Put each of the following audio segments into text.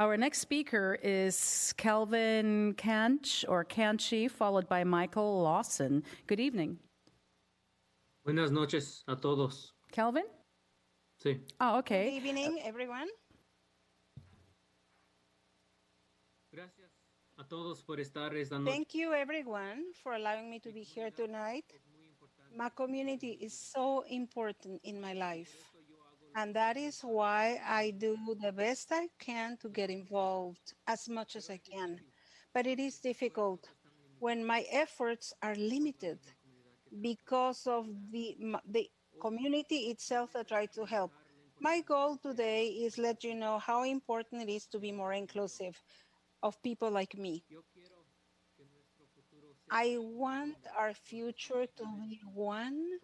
Our next speaker is Kelvin Canch or Canchi, followed by Michael Lawson. Good evening. Buenas noches a todos. Kelvin? Sí. Oh, okay. Good evening, everyone. Gracias a todos por estar esta noche. Thank you, everyone, for allowing me to be here tonight. My community is so important in my life, and that is why I do the best I can to get involved as much as I can. But it is difficult when my efforts are limited because of the community itself that try to help. My goal today is let you know how important it is to be more inclusive of people like me. I want our future to be one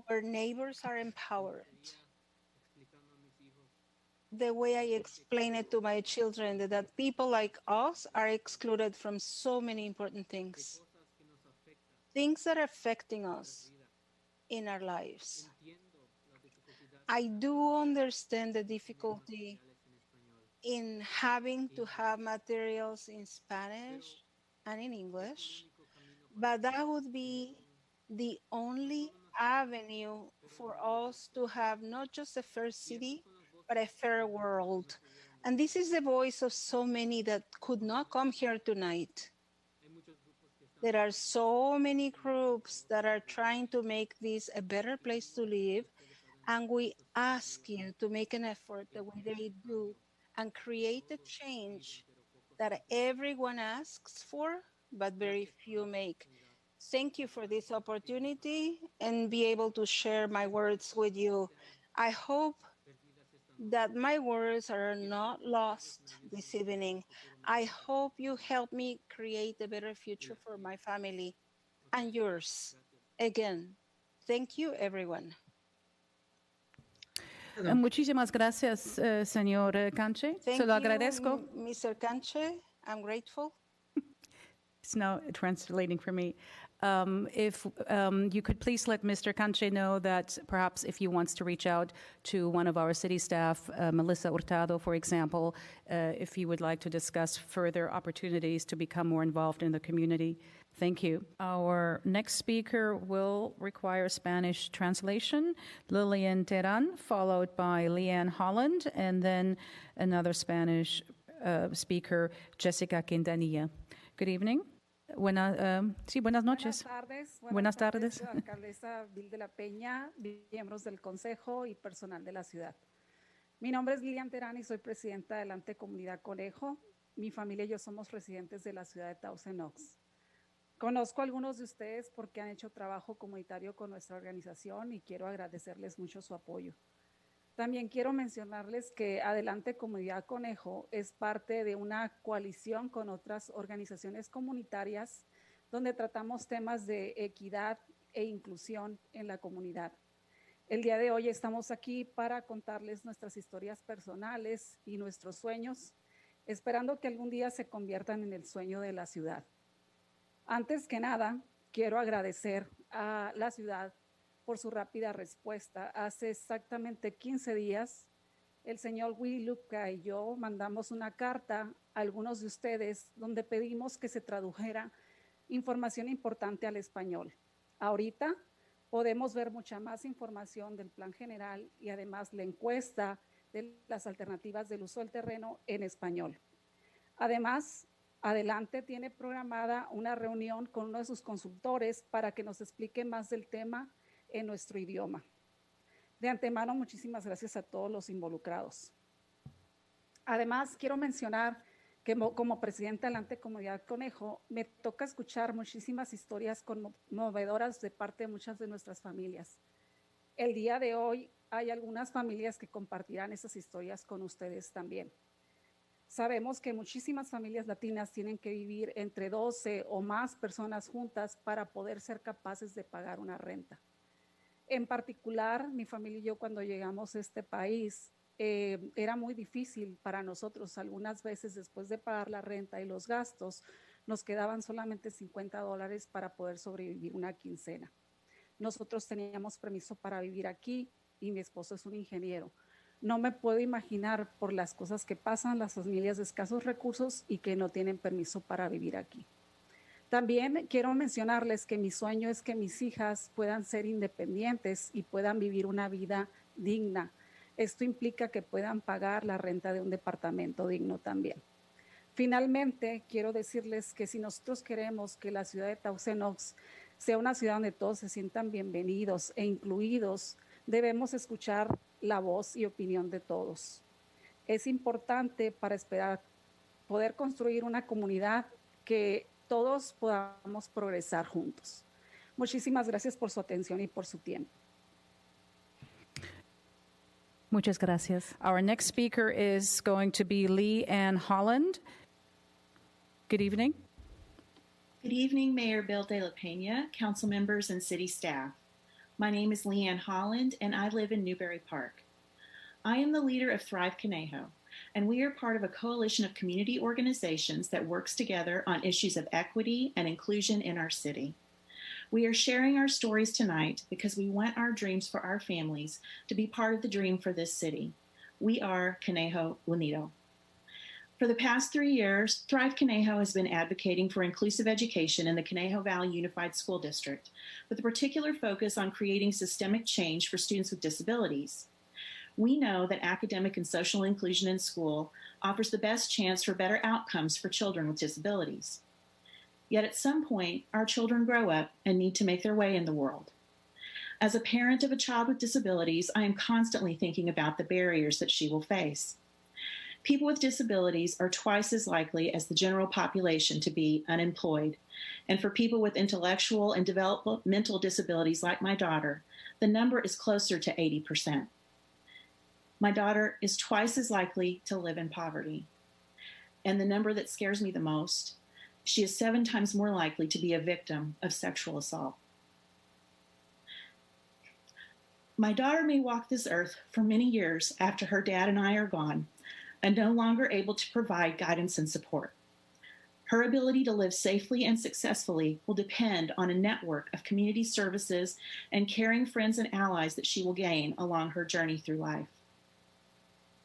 where neighbors are empowered. The way I explain it to my children, that people like us are excluded from so many important things that are affecting us in our lives. I do understand the difficulty in having to have materials in Spanish and in English, but that would be the only avenue for us to have not just a fair city, but a fair world. And this is the voice of so many that could not come here tonight. There are so many groups that are trying to make this a better place to live, and we ask you to make an effort the way they do and create a change that everyone asks for, but very few make. Thank you for this opportunity and be able to share my words with you. I hope that my words are not lost this evening. I hope you help me create a better future for my family and yours. Again, thank you, everyone. Muchísimas gracias, señor Canche. Se lo agradezco. Mr. Canche. I'm grateful. It's now translating for me. If you could please let Mr. Canche know that perhaps if he wants to reach out to one of our city staff, Melissa Hurtado, for example, if he would like to discuss further opportunities to become more involved in the community. Thank you. Our next speaker will require Spanish translation, Lillian Teran, followed by Leanne Holland, and then another Spanish speaker, Jessica Quintanilla. Good evening. Buenas noches. Buenas tardes, alcaldesa Vil de la Peña, miembros del Consejo y personal de la ciudad. Mi nombre es Lilian Terán y soy presidenta de Adelante Comunidad Conejo. Mi familia y yo somos residentes de la ciudad de Towson-Knox. Conozco a algunos de ustedes porque han hecho trabajo comunitario con nuestra organización y quiero agradecerles mucho su apoyo. También quiero mencionarles que Adelante Comunidad Conejo es parte de una coalición con otras organizaciones comunitarias donde tratamos temas de equidad e inclusión en la comunidad. El día de hoy estamos aquí para contarles nuestras historias personales y nuestros sueños, esperando que algún día se conviertan en el sueño de la ciudad. Antes que nada, quiero agradecer a la ciudad por su rápida respuesta. Hace exactamente 15 días, el señor Willy Luca y yo mandamos una carta a algunos de ustedes donde pedimos que se tradujera información importante al español. Ahorita podemos ver mucha más información del plan general y además la encuesta de las alternativas del uso del terreno en español. Además, Adelante tiene programada una reunión con uno de sus consultores para que nos explique más del tema en nuestro idioma. De antemano, muchísimas gracias a todos los involucrados. Además, quiero mencionar que como presidenta de Adelante Comunidad Conejo, me toca escuchar muchísimas historias conmovedoras de parte de muchas de nuestras familias. El día de hoy hay algunas familias que compartirán esas historias con ustedes también. Sabemos que muchísimas familias latinas tienen que vivir entre 12 o más personas juntas para poder ser capaces de pagar una renta. En particular, mi familia y yo cuando llegamos a este país, era muy difícil para nosotros. Algunas veces después de pagar la renta y los gastos, nos quedaban solamente $50 para poder sobrevivir una quincena. Nosotros teníamos permiso para vivir aquí y mi esposo es un ingeniero. No me puedo imaginar por las cosas que pasan las familias de escasos recursos y que no tienen permiso para vivir aquí. También quiero mencionarles que mi sueño es que mis hijas puedan ser independientes y puedan vivir una vida digna. Esto implica que puedan pagar la renta de un departamento digno también. Finalmente, quiero decirles que si nosotros queremos que la ciudad de Thousand Oaks sea una ciudad donde todos se sientan bienvenidos e incluidos, debemos escuchar la voz y opinión de todos. Es importante para poder construir una comunidad que todos podamos progresar juntos. Muchísimas gracias por su atención y por su tiempo. Muchas gracias. Our next speaker is going to be Lee Ann Holland. Good evening. Good evening, Mayor Bill de la Pena, council members, and city staff. My name is Leanne Holland, and I live in Newberry Park. I am the leader of Thrive Conejo, and we are part of a coalition of community organizations that works together on issues of equity and inclusion in our city. We are sharing our stories tonight because we want our dreams for our families to be part of the dream for this city. We are Conejo Unido. For the past 3 years, Thrive Conejo has been advocating for inclusive education in the Conejo Valley Unified School District, with a particular focus on creating systemic change for students with disabilities. We know that academic and social inclusion in school offers the best chance for better outcomes for children with disabilities. Yet at some point, our children grow up and need to make their way in the world. As a parent of a child with disabilities, I am constantly thinking about the barriers that she will face. People with disabilities are twice as likely as the general population to be unemployed. And for people with intellectual and developmental disabilities like my daughter, the number is closer to 80%. My daughter is twice as likely to live in poverty. And the number that scares me the most, she is 7 times more likely to be a victim of sexual assault. My daughter may walk this earth for many years after her dad and I are gone, and no longer able to provide guidance and support. Her ability to live safely and successfully will depend on a network of community services and caring friends and allies that she will gain along her journey through life.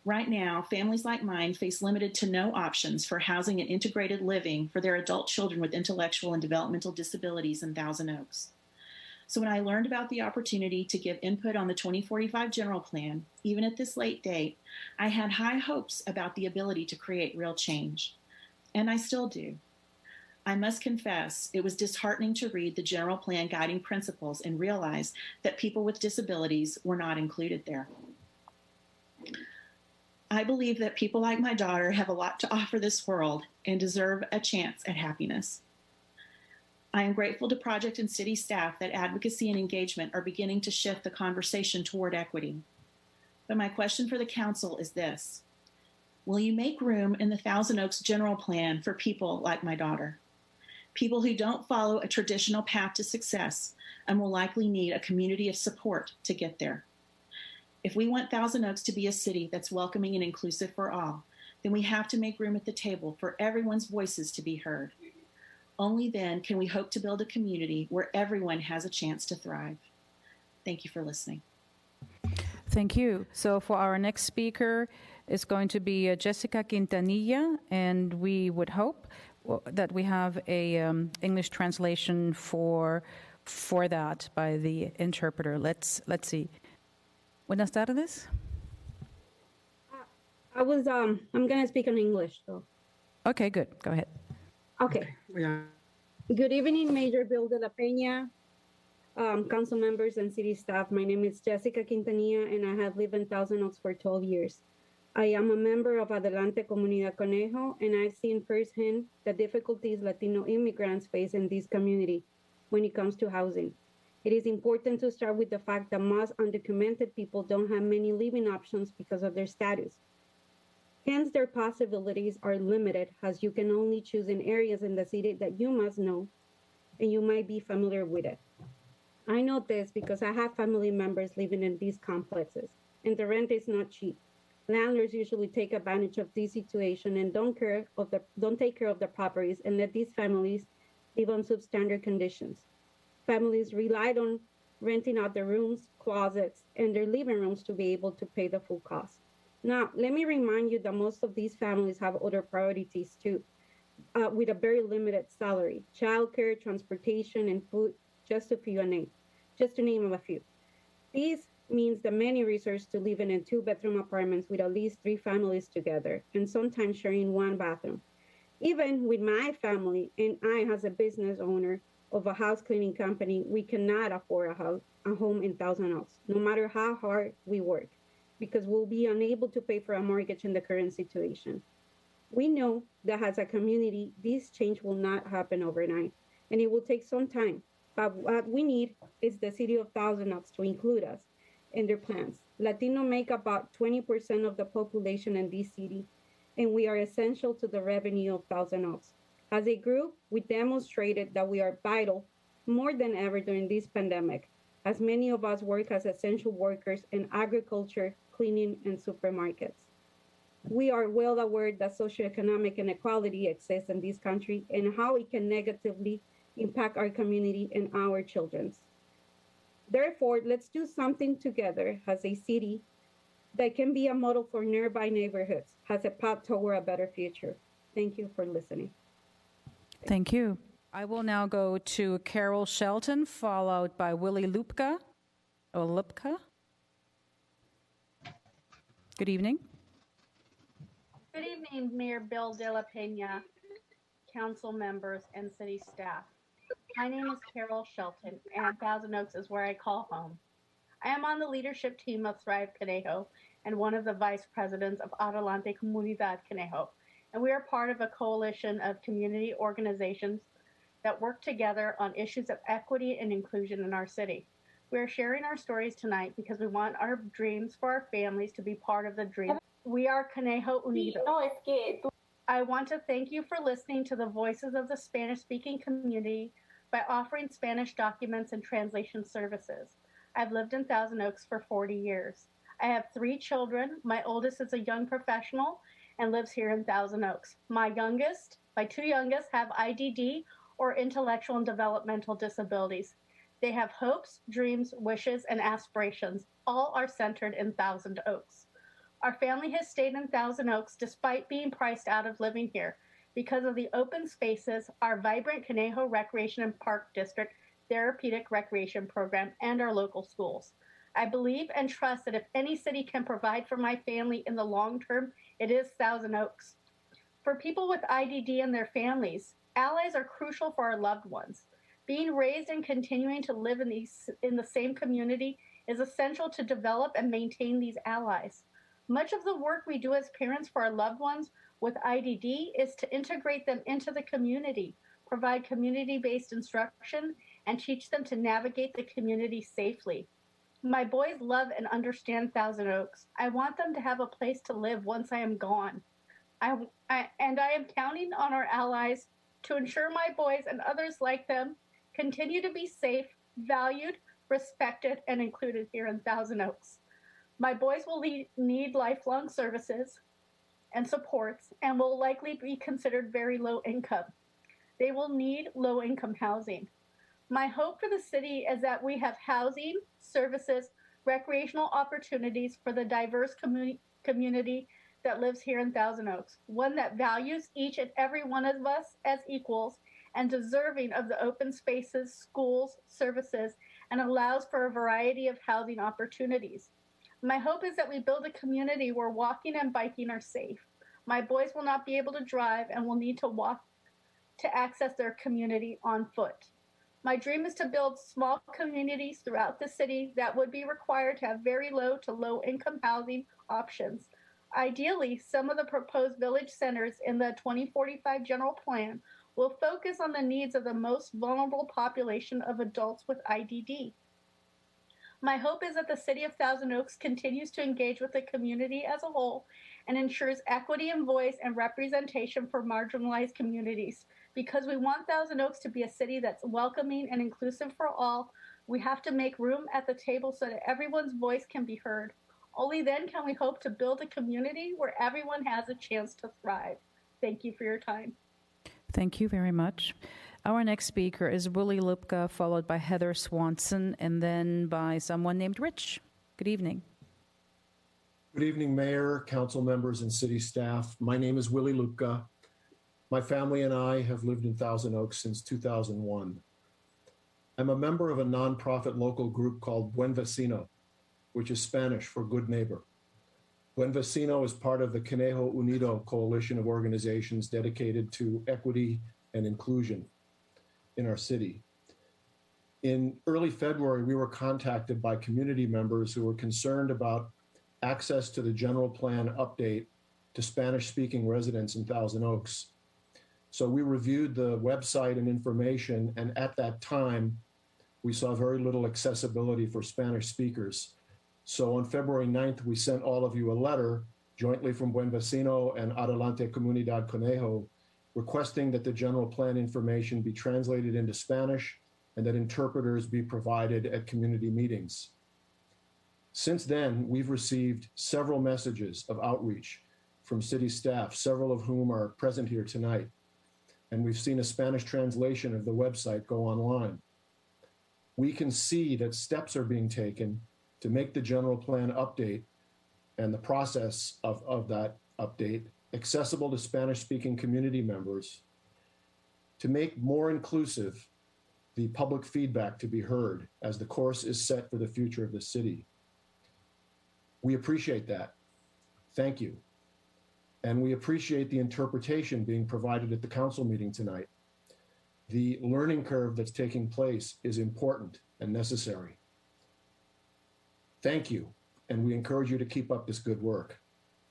Right now, families like mine face limited to no options for housing and integrated living for their adult children with intellectual and developmental disabilities in Thousand Oaks. So when I learned about the opportunity to give input on the 2045 General Plan, even at this late date, I had high hopes about the ability to create real change. And I still do. I must confess, it was disheartening to read the General Plan guiding principles and realize that people with disabilities were not included there. I believe that people like my daughter have a lot to offer this world and deserve a chance at happiness. I am grateful to project and city staff that advocacy and engagement are beginning to shift the conversation toward equity. But my question for the council is this: will you make room in the Thousand Oaks General Plan for people like my daughter? People who don't follow a traditional path to success and will likely need a community of support to get there. If we want Thousand Oaks to be a city that's welcoming and inclusive for all, then we have to make room at the table for everyone's voices to be heard. Only then can we hope to build a community where everyone has a chance to thrive. Thank you for listening. Thank you. So for our next speaker is going to be Jessica Quintanilla, and we would hope that we have a English translation for that by the interpreter. Let's see. Buenas tardes. I'm going to speak in English, so. Okay, good. Go ahead. Okay. Yeah. Good evening, Mayor Bill de la Pena, council members and city staff. My name is Jessica Quintanilla, and I have lived in Thousand Oaks for 12 years. I am a member of Adelante Communidad Conejo, and I've seen firsthand the difficulties Latino immigrants face in this community when it comes to housing. It is important to start with the fact that most undocumented people don't have many living options because of their status. Hence, their possibilities are limited, as you can only choose in areas in the city that you must know and you might be familiar with it. I know this because I have family members living in these complexes, and the rent is not cheap. Landlords usually take advantage of this situation and don't take care of the properties and let these families live on substandard conditions. Families relied on renting out their rooms, closets, and their living rooms to be able to pay the full cost. Now, let me remind you that most of these families have other priorities too, with a very limited salary, childcare, transportation, and food, just to name a few. This means that many resort to living in two-bedroom apartments with at least 3 families together, and sometimes sharing one bathroom. Even with my family and I as a business owner of a house cleaning company, we cannot afford a home in Thousand Oaks, no matter how hard we work, because we'll be unable to pay for a mortgage in the current situation. We know that as a community, this change will not happen overnight, and it will take some time. But what we need is the city of Thousand Oaks to include us in their plans. Latino make about 20% of the population in this city, and we are essential to the revenue of Thousand Oaks. As a group, we demonstrated that we are vital more than ever during this pandemic, as many of us work as essential workers in agriculture, cleaning, and supermarkets. We are well aware that socioeconomic inequality exists in this country and how it can negatively impact our community and our children's. Therefore, let's do something together as a city that can be a model for nearby neighborhoods, has a path toward a better future. Thank you for listening. Thank you. I will now go to Carol Shelton, followed by Willie Lupka. Good evening. Good evening, Mayor Bill de la Pena, council members, and city staff. My name is Carol Shelton, and Thousand Oaks is where I call home. I am on the leadership team of Thrive Conejo and one of the vice presidents of Adelante Communidad Conejo, and we are part of a coalition of community organizations that work together on issues of equity and inclusion in our city. We are sharing our stories tonight because we want our dreams for our families to be part of the dream. We are Conejo Unido. I want to thank you for listening to the voices of the Spanish-speaking community by offering Spanish documents and translation services. I've lived in Thousand Oaks for 40 years. I have 3 children. My oldest is a young professional and lives here in Thousand Oaks. My 2 youngest have IDD or intellectual and developmental disabilities. They have hopes, dreams, wishes, and aspirations. All are centered in Thousand Oaks. Our family has stayed in Thousand Oaks despite being priced out of living here because of the open spaces, our vibrant Conejo Recreation and Park District therapeutic recreation program, and our local schools. I believe and trust that if any city can provide for my family in the long term, it is Thousand Oaks. For people with IDD and their families, allies are crucial for our loved ones. Being raised and continuing to live in the same community is essential to develop and maintain these allies. Much of the work we do as parents for our loved ones with IDD is to integrate them into the community, provide community-based instruction, and teach them to navigate the community safely. My boys love and understand Thousand Oaks. I want them to have a place to live once I am gone. I am counting on our allies to ensure my boys and others like them continue to be safe, valued, respected, and included here in Thousand Oaks. My boys will need lifelong services and supports and will likely be considered very low income. They will need low income housing. My hope for the city is that we have housing, services, recreational opportunities for the diverse community that lives here in Thousand Oaks, one that values each and every one of us as equals and deserving of the open spaces, schools, services, and allows for a variety of housing opportunities. My hope is that we build a community where walking and biking are safe. My boys will not be able to drive and will need to walk to access their community on foot. My dream is to build small communities throughout the city that would be required to have very low to low income housing options. Ideally, some of the proposed village centers in the 2045 general plan will focus on the needs of the most vulnerable population of adults with IDD. My hope is that the city of Thousand Oaks continues to engage with the community as a whole and ensures equity and voice and representation for marginalized communities. Because we want Thousand Oaks to be a city that's welcoming and inclusive for all, we have to make room at the table so that everyone's voice can be heard. Only then can we hope to build a community where everyone has a chance to thrive. Thank you for your time. Thank you very much. Our next speaker is Willie Lupka, followed by Heather Swanson, and then by someone named Rich. Good evening. Good evening, Mayor, council members, and city staff. My name is Willie Luca. My family and I have lived in Thousand Oaks since 2001. I'm a member of a nonprofit local group called Buen Vecino, which is Spanish for good neighbor. Buen Vecino is part of the Conejo Unido coalition of organizations dedicated to equity and inclusion in our city. In early February, we were contacted by community members who were concerned about access to the general plan update to Spanish-speaking residents in Thousand Oaks. So we reviewed the website and information, and at that time, we saw very little accessibility for Spanish speakers. So on February 9th, we sent all of you a letter jointly from Buen Vecino and Adelante Communidad Conejo, requesting that the general plan information be translated into Spanish and that interpreters be provided at community meetings. Since then, we've received several messages of outreach from city staff, several of whom are present here tonight. And we've seen a Spanish translation of the website go online. We can see that steps are being taken to make the general plan update and the process of that update accessible to Spanish-speaking community members, to make more inclusive the public feedback to be heard as the course is set for the future of the city. We appreciate that. Thank you. And we appreciate the interpretation being provided at the council meeting tonight. The learning curve that's taking place is important and necessary. Thank you, and we encourage you to keep up this good work.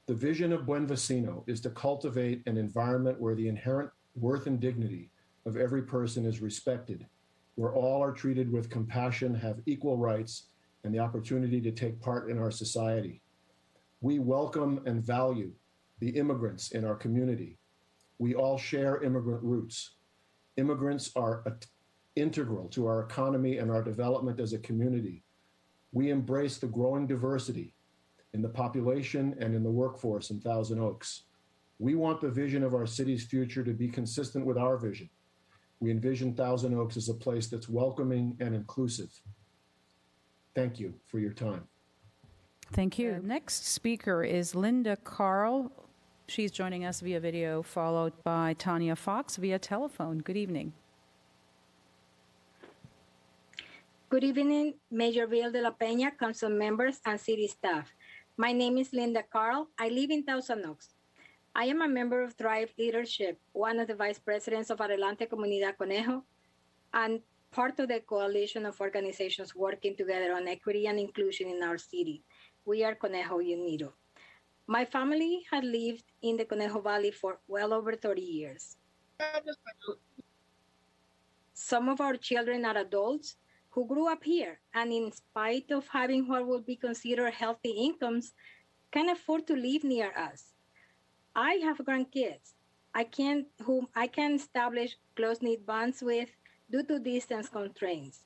The vision of Buen Vecino is to cultivate an environment where the inherent worth and dignity of every person is respected, where all are treated with compassion, have equal rights, and the opportunity to take part in our society. We welcome and value the immigrants in our community. We all share immigrant roots. Immigrants are integral to our economy and our development as a community. We embrace the growing diversity in the population and in the workforce in Thousand Oaks. We want the vision of our city's future to be consistent with our vision. We envision Thousand Oaks as a place that's welcoming and inclusive. Thank you for your time. Thank you. Next speaker is Linda Carl. She's joining us via video, followed by Tanya Fox via telephone. Good evening. Good evening, Mayor Bill de la Peña, council members, and city staff. My name is Linda Carl. I live in Thousand Oaks. I am a member of Thrive Leadership, one of the vice presidents of Adelante Communidad Conejo, and part of the coalition of organizations working together on equity and inclusion in our city. We are Conejo Unido. My family had lived in the Conejo Valley for well over 30 years. Some of our children are adults who grew up here, and in spite of having what would be considered healthy incomes, can afford to live near us. I have grandkids whom I can establish close-knit bonds with due to distance constraints.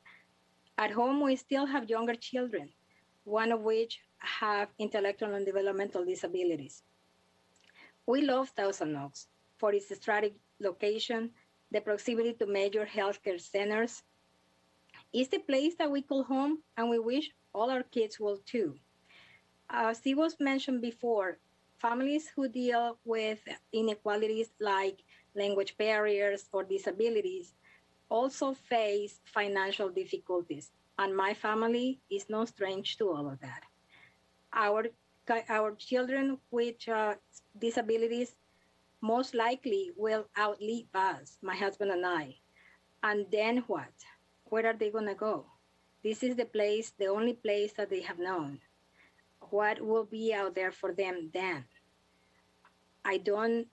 At home, we still have younger children, one of which have intellectual and developmental disabilities. We love Thousand Oaks for its strategic location, the proximity to major healthcare centers. It's the place that we call home, and we wish all our kids will too. As it was mentioned before, families who deal with inequalities like language barriers or disabilities also face financial difficulties, and my family is no strange to all of that. Our children with disabilities most likely will outlive us, my husband and I. And then what? Where are they gonna go? This is the only place that they have known. What will be out there for them then? I don't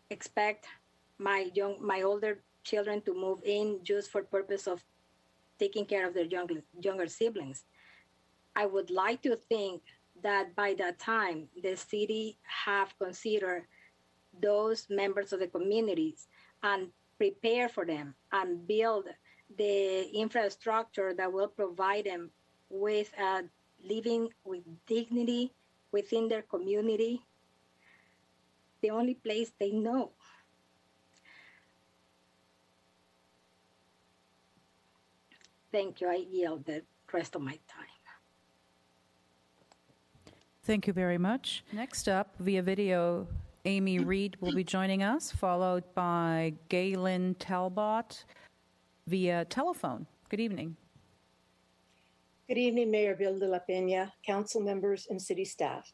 expect my older children to move in just for purpose of taking care of their younger siblings. I would like to think that by that time, the city have considered those members of the communities and prepare for them and build the infrastructure that will provide them with living with dignity within their community, the only place they know. Thank you. I yield the rest of my time. Thank you very much. Next up, via video, Amy Reed will be joining us, followed by Galen Talbot via telephone. Good evening. Good evening, Mayor Bill de la Peña, council members, and city staff.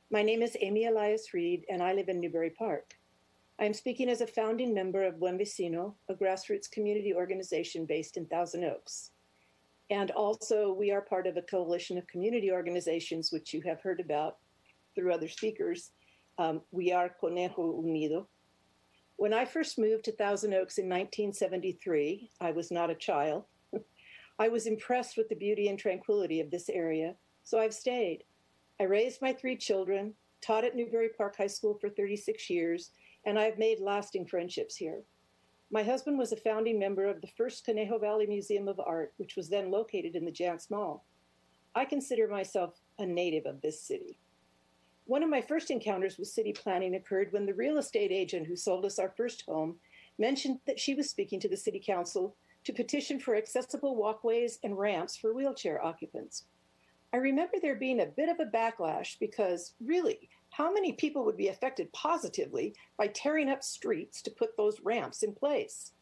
My name is Amy Elias Reed, and I live in Newbury Park. I am speaking as a founding member of Buen Vecino, a grassroots community organization based in Thousand Oaks. And also, we are part of a coalition of community organizations, which you have heard about through other speakers. We are Conejo Unido. When I first moved to Thousand Oaks in 1973, I was not a child. I was impressed with the beauty and tranquility of this area, so I've stayed. I raised my 3 children, taught at Newbury Park High School for 36 years, and I've made lasting friendships here. My husband was a founding member of the first Conejo Valley Museum of Art, which was then located in the Jance Mall. I consider myself a native of this city. One of my first encounters with city planning occurred when the real estate agent who sold us our first home mentioned that she was speaking to the city council to petition for accessible walkways and ramps for wheelchair occupants. I remember there being a bit of a backlash because, really, how many people would be affected positively by tearing up streets to put those ramps in place?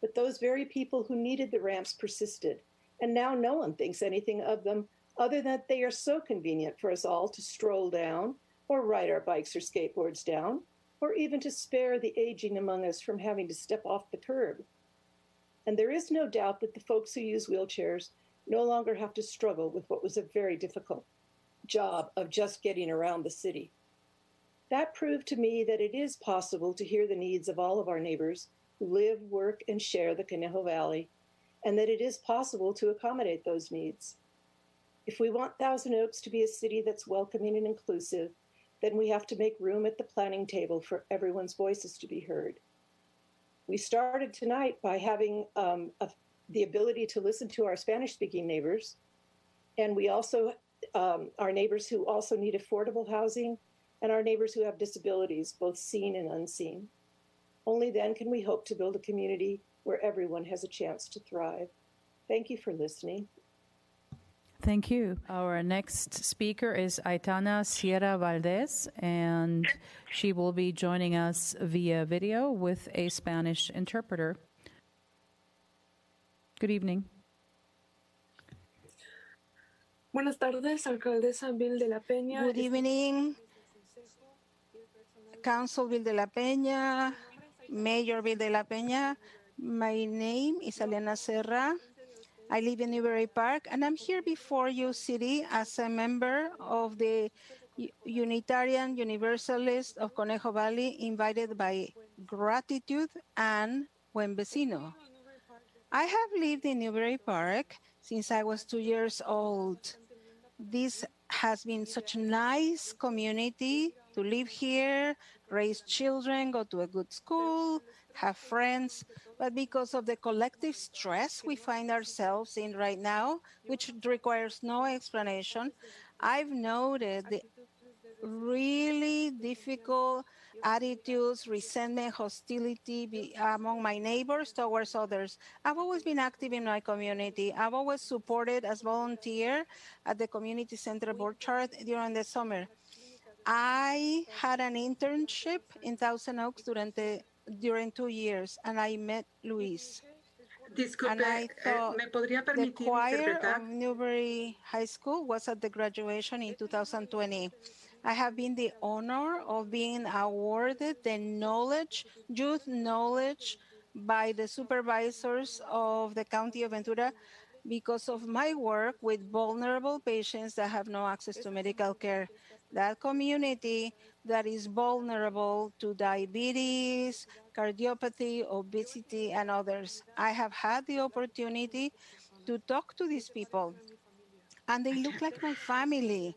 But those very people who needed the ramps persisted, and now no one thinks anything of them other than that they are so convenient for us all to stroll down or ride our bikes or skateboards down, or even to spare the aging among us from having to step off the curb. And there is no doubt that the folks who use wheelchairs no longer have to struggle with what was a very difficult job of just getting around the city. That proved to me that it is possible to hear the needs of all of our neighbors who live, work, and share the Conejo Valley, and that it is possible to accommodate those needs. If we want Thousand Oaks to be a city that's welcoming and inclusive, then we have to make room at the planning table for everyone's voices to be heard. We started tonight by having the ability to listen to our Spanish-speaking neighbors, and we also, our neighbors who also need affordable housing, and our neighbors who have disabilities, both seen and unseen. Only then can we hope to build a community where everyone has a chance to thrive. Thank you for listening. Thank you. Our next speaker is Aitana Sierra Valdez, and she will be joining us via video with a Spanish interpreter. Good evening. Buenas tardes, Alcaldesa Bill de la Peña. Good evening, Council Bill de la Peña, Mayor Bill de la Peña. My name is Elena Serra. I live in Newbury Park, and I'm here before you, City, as a member of the Unitarian Universalist of Conejo Valley, invited by gratitude and Buen Vecino. I have lived in Newbury Park since I was 2 years old. This has been such a nice community to live here, raise children, go to a good school, have friends. But because of the collective stress we find ourselves in right now, which requires no explanation, I've noted the really difficult attitudes, resentment, hostility among my neighbors towards others. I've always been active in my community. I've always supported as volunteer at the community center board chart during the summer. I had an internship in Thousand Oaks during 2 years, and I met Luis. And I thought the choir of Newbury High School was at the graduation in 2020. I have been the honor of being awarded the youth knowledge by the supervisors of the County of Ventura because of my work with vulnerable patients that have no access to medical care. That community that is vulnerable to diabetes, cardiopathy, obesity, and others. I have had the opportunity to talk to these people, and they look like my family.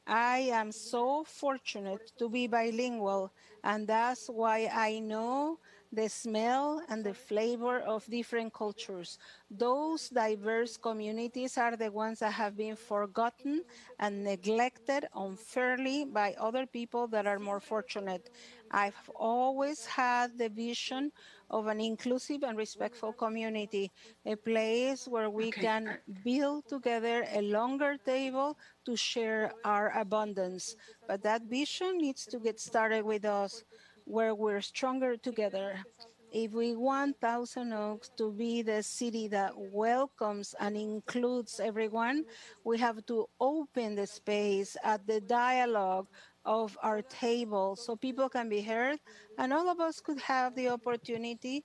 I am so fortunate to be bilingual, and that's why I know the smell and the flavor of different cultures. Those diverse communities are the ones that have been forgotten and neglected unfairly by other people that are more fortunate. I've always had the vision of an inclusive and respectful community, a place where we can build together a longer table to share our abundance. But that vision needs to get started with us, where we're stronger together. If we want Thousand Oaks to be the city that welcomes and includes everyone, we have to open the space at the dialogue of our table so people can be heard and all of us could have the opportunity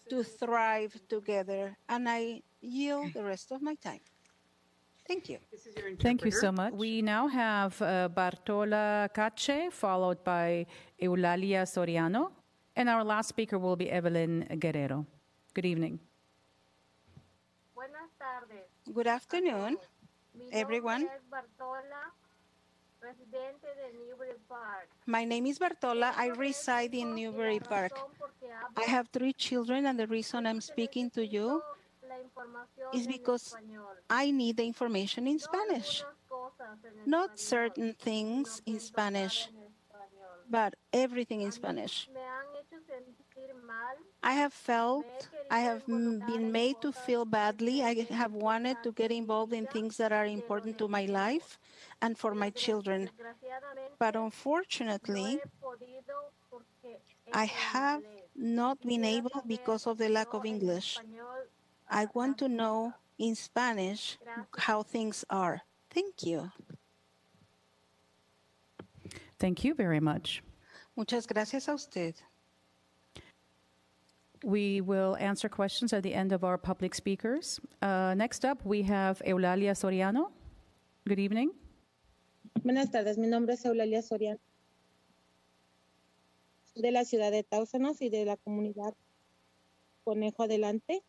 to thrive together. And I yield the rest of my time. Thank you. This is your Thank you interpreter. so much. We now have Bartola Cache, followed by Eulalia Soriano, and our last speaker will be Evelyn Guerrero. Good evening. Buenas tardes. Good afternoon, Mi everyone. nombre es Bartola, residente de Newbury Park. My name is Bartola. I reside in Newbury Park. I have 3 children, and the reason I'm speaking to you is because I need the information in Spanish. Not certain things in Spanish, but everything in Spanish. I have been made to feel badly. I have wanted to get involved in things that are important to my life and for my children. But unfortunately, I have not been able because of the lack of English. I want to know in Spanish how things are. Thank you. Thank you very much. Muchas gracias a usted. We will answer questions at the end of our public speakers. Next up, we have Eulalia Soriano. Good evening. Buenas tardes, mi nombre es Eulalia Soriano, de la ciudad de Táusanos y de la comunidad Conejo Adelante.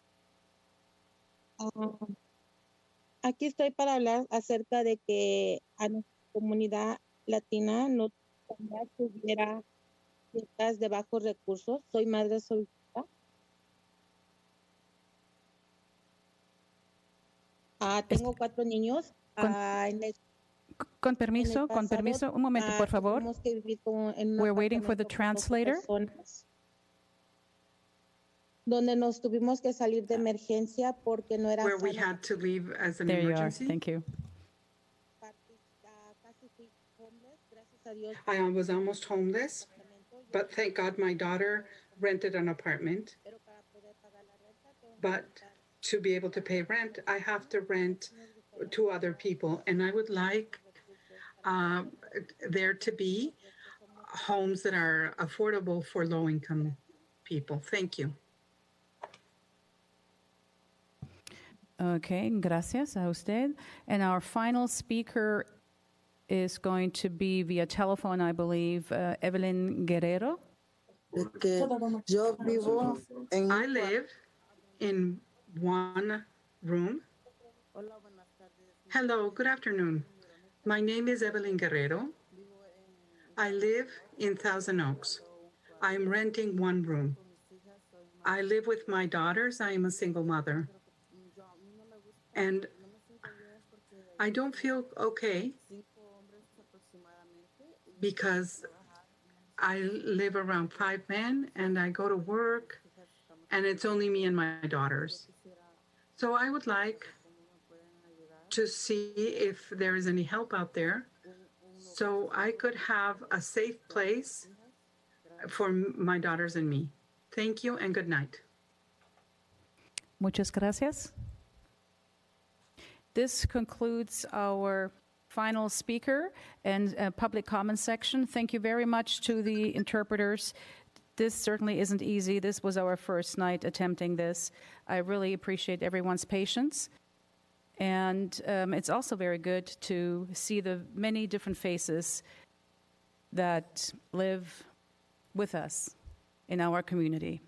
Aquí estoy para hablar acerca de que a nuestra comunidad latina no tuviera dietas de bajos recursos. Soy madre soltera. Tengo 4 niños. Con permiso, un momento, por favor. We're waiting for the translator. Donde nos tuvimos que salir de emergencia porque no era Where we had to leave as an There emergency. you are. Thank you. I was almost homeless, but thank God my daughter rented an apartment. But to be able to pay rent, I have to rent to other people. And I would like there to be homes that are affordable for low-income people. Thank you. Okay, gracias a usted. And our final speaker is going to be via telephone, I believe, Evelyn Guerrero. I live in one room. Hello, good afternoon. My name is Evelyn Guerrero. I live in Thousand Oaks. I'm renting one room. I live with my daughters. I am a single mother. And I don't feel okay because I live around 5 men and I go to work and it's only me and my daughters. So I would like to see if there is any help out there so I could have a safe place for my daughters and me. Thank you and good night. Muchas gracias. This concludes our final speaker and public comment section. Thank you very much to the interpreters. This certainly isn't easy. This was our first night attempting this. I really appreciate everyone's patience. And it's also very good to see the many different faces that live with us in our community.